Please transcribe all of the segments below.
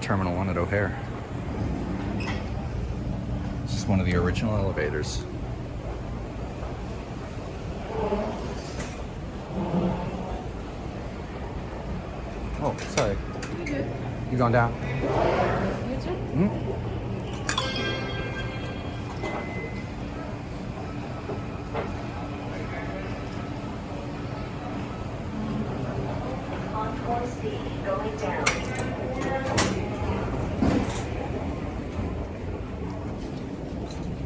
Terminal 1 at O'Hare. This is one of the original elevators. Oh, sorry. You good? You going down? You too? Hmm? Concourse B going down.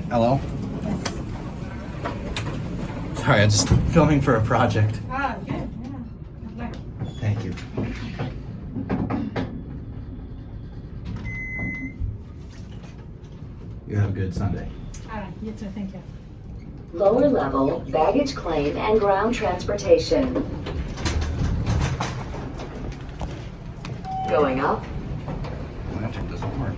Hello? Sorry, I'm just filming for a project. Ah, good. Yeah. Good luck. Thank you. You have a good Sunday. All right. You too. Thank you. Lower level, baggage claim and ground transportation. Going up. Lantern doesn't work.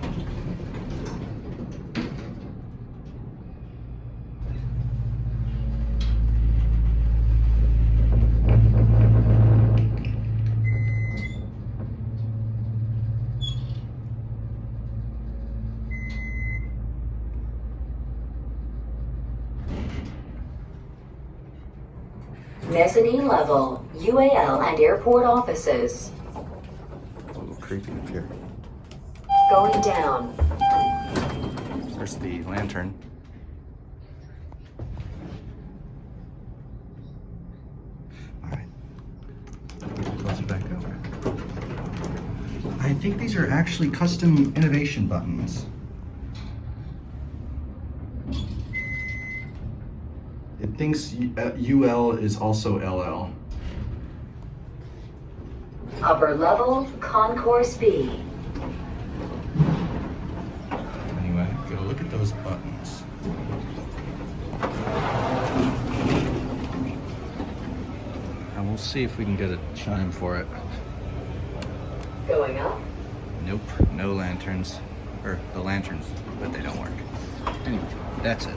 Mezzanine level, UAL and airport offices. A little creepy up here. Going down. There's the lantern. Alright. Close it back over. I think these are actually custom innovation buttons. It thinks UL is also LL. Upper level, Concourse B. Anyway, gotta look at those buttons. And we'll see if we can get a chime for it. Going up. Nope, no lanterns. Or the lanterns, but they don't work. Anyway, that's it.